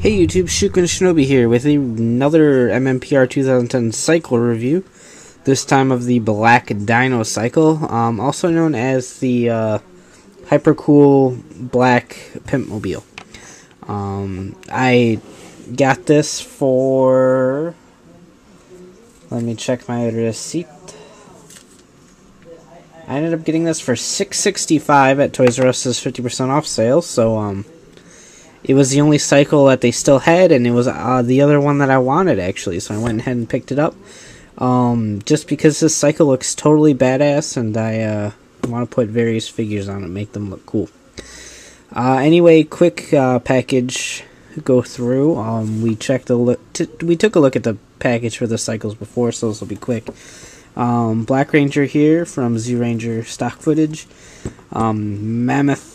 Hey YouTube, Shukin Shinobi here with another MMPR 2010 cycle review. This time of the Black Dino Cycle, also known as the hyper cool black pimpmobile. I got this for, let me check my receipt. I ended up getting this for $6.65 at Toys R Us's 50% off sale, so it was the only cycle that they still had, and it was the other one that I wanted, actually, so I went ahead and picked it up. Just because this cycle looks totally badass, and I want to put various figures on it, make them look cool. Anyway, quick package go through. We took a look at the package for the cycles before, so this will be quick. Black Ranger here from Z Ranger stock footage. Mammoth.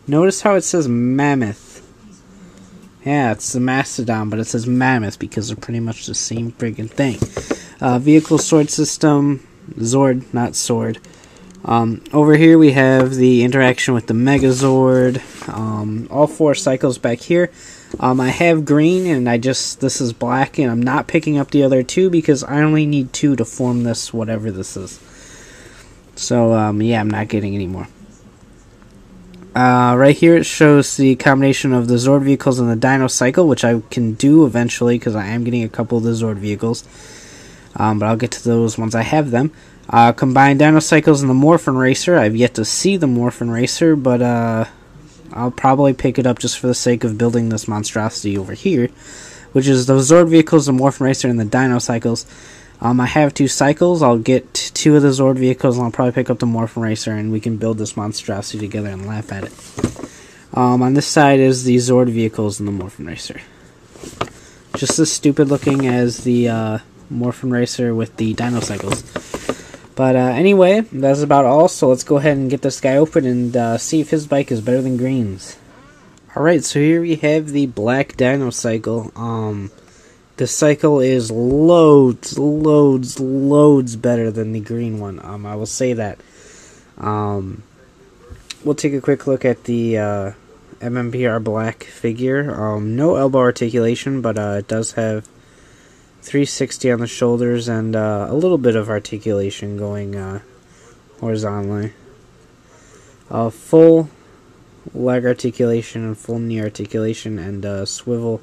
Notice how it says Mammoth. Yeah, it's the Mastodon, but it says Mammoth because they're pretty much the same friggin' thing. Vehicle sword system. Zord, not sword. Over here we have the interaction with the Megazord. All four cycles back here. I have green, and this is black, and I'm not picking up the other two because I only need two to form this, whatever this is. So, yeah, I'm not getting any more. Right here it shows the combination of the Zord vehicles and the Dino Cycle, which I can do eventually because I am getting a couple of the Zord vehicles. But I'll get to those once I have them. Combined Dino Cycles and the Morphin Racer. I've yet to see the Morphin Racer, but I'll probably pick it up just for the sake of building this monstrosity over here, which is the Zord vehicles, the Morphin Racer, and the Dino Cycles. I have two cycles. I'll get two of the Zord vehicles, and I'll probably pick up the Morphin Racer, and we can build this monstrosity together and laugh at it. On this side is the Zord vehicles and the Morphin Racer. Just as stupid looking as the Morphin Racer with the Dino Cycles. But anyway, that's about all, so let's go ahead and get this guy open and see if his bike is better than Green's. Alright, so here we have the Black Dino Cycle. The cycle is loads better than the green one. I will say that. We'll take a quick look at the MMPR black figure. No elbow articulation, but it does have 360 on the shoulders and a little bit of articulation going horizontally. Full leg articulation and full knee articulation and swivel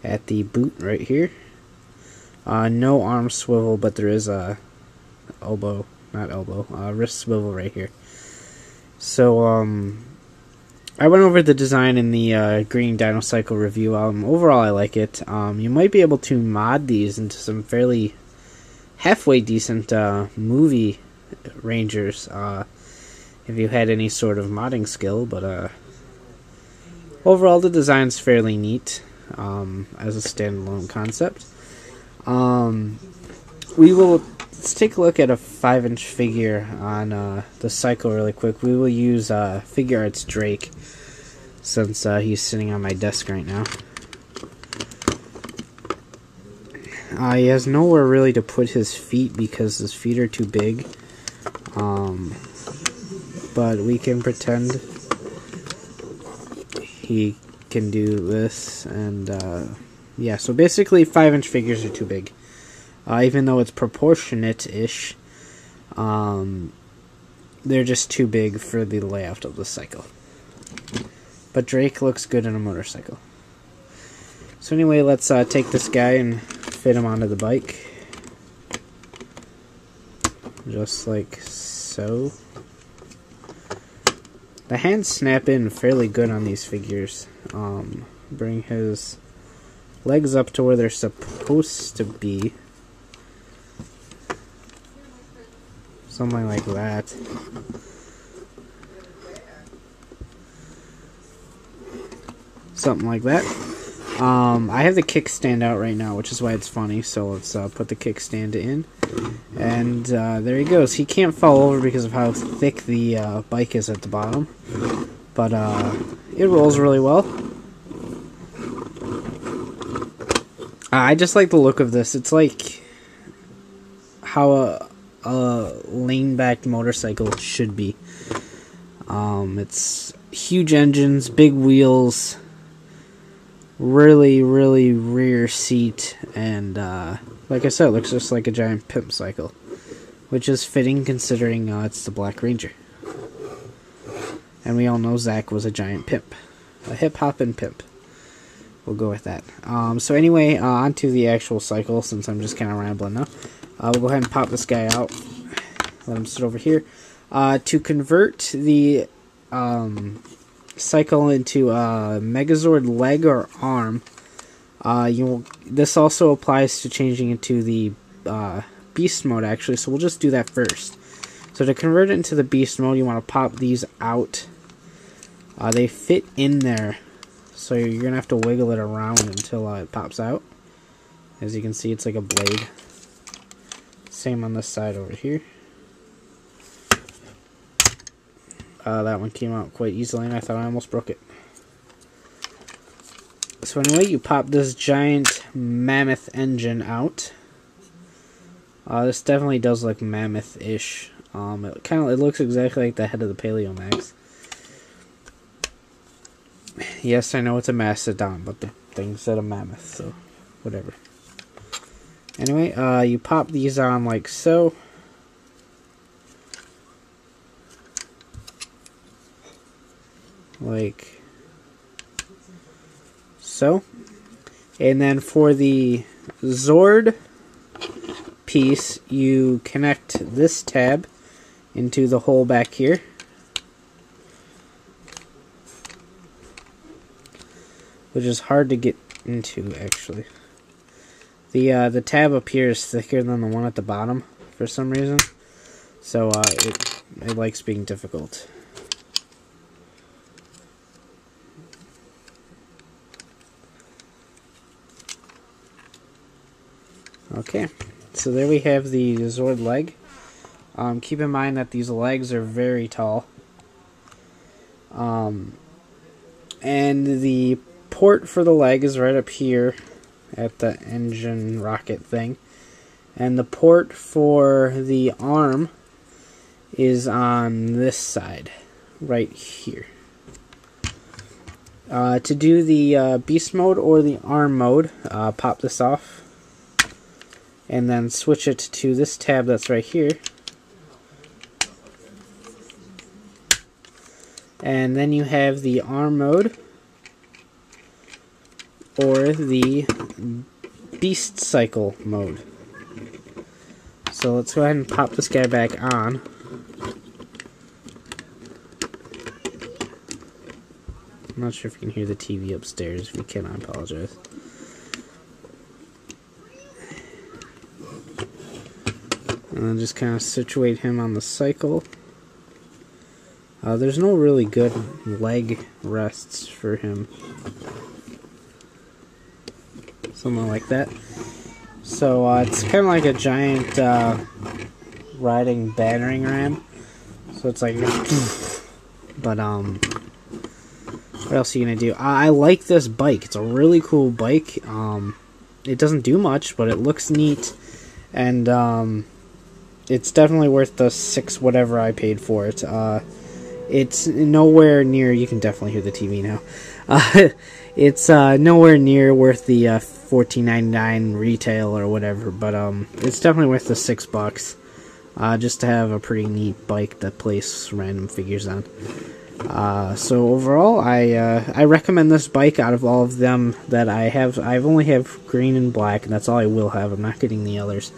at the boot right here. No arm swivel, but there is a wrist swivel right here. So I went over the design in the Green Dino Cycle review. Overall, I like it. You might be able to mod these into some fairly halfway decent movie Rangers if you had any sort of modding skill. But overall, the design's fairly neat as a standalone concept. Let's take a look at a 5-inch figure on the cycle really quick. We will use Figure Arts Drake since he's sitting on my desk right now. He has nowhere really to put his feet because his feet are too big. But we can pretend he can do this, and yeah, so basically 5-inch figures are too big. Even though it's proportionate-ish, they're just too big for the layout of the cycle. But Drake looks good in a motorcycle. So anyway, let's take this guy and fit him onto the bike. Just like so. The hands snap in fairly good on these figures. Bring his legs up to where they're supposed to be. Something like that. Something like that. I have the kickstand out right now, which is why it's funny. So let's put the kickstand in. And there he goes. He can't fall over because of how thick the bike is at the bottom. But it rolls really well. I just like the look of this. It's like how a lean-backed motorcycle should be. It's huge engines, big wheels, really, really rear seat, and like I said, it looks just like a giant pimp cycle, which is fitting considering it's the Black Ranger. And we all know Zach was a giant pimp. A hip-hoppin' pimp. We'll go with that. So anyway, onto the actual cycle, since I'm just kind of rambling now. We'll go ahead and pop this guy out. Let him sit over here. To convert the cycle into a Megazord leg or arm, this also applies to changing into the beast mode, actually, so we'll just do that first. So to convert it into the beast mode, you want to pop these out. They fit in there, so you're going to have to wiggle it around until it pops out. As you can see, it's like a blade. Same on this side over here. That one came out quite easily, and I thought I almost broke it. So anyway, you pop this giant Mammoth engine out. This definitely does look Mammoth-ish. It looks exactly like the head of the Paleo Max. Yes, I know it's a Mastodon, but the thing said a Mammoth, so whatever. Anyway, you pop these on like so. Like so. And then for the Zord piece, you connect this tab into the hole back here. Which is hard to get into, actually. The tab up here is thicker than the one at the bottom for some reason. So it likes being difficult. Okay, so there we have the Zord leg. Keep in mind that these legs are very tall. And the port for the leg is right up here at the engine rocket thing. And the port for the arm is on this side, right here. To do the beast mode or the arm mode, pop this off. And then switch it to this tab that's right here. And then you have the arm mode or the beast cycle mode. So let's go ahead and pop this guy back on. I'm not sure if you can hear the TV upstairs. If you can, I apologize. And then just kind of situate him on the cycle. There's no really good leg rests for him. Something like that. So it's kind of like a giant riding battering ram. So it's like, but what else are you gonna do? I like this bike. It's a really cool bike. It doesn't do much, but it looks neat, and it's definitely worth the $6 whatever I paid for it. It's nowhere near. You can definitely hear the TV now. It's nowhere near worth the $14.99 retail or whatever, but it's definitely worth the $6 just to have a pretty neat bike that plays random figures on. So overall, I recommend this bike out of all of them that I have. I only have green and black, and that's all I will have. I'm not getting the others,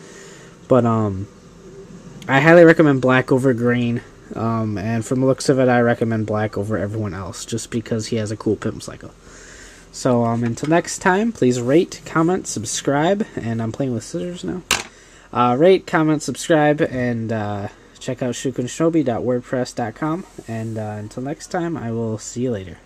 but I highly recommend black over green. And from the looks of it, I recommend black over everyone else, just because he has a cool pimp cycle. So, until next time, please rate, comment, subscribe, and I'm playing with scissors now. Rate, comment, subscribe, and check out shukenshinobi.wordpress.com. And until next time, I will see you later.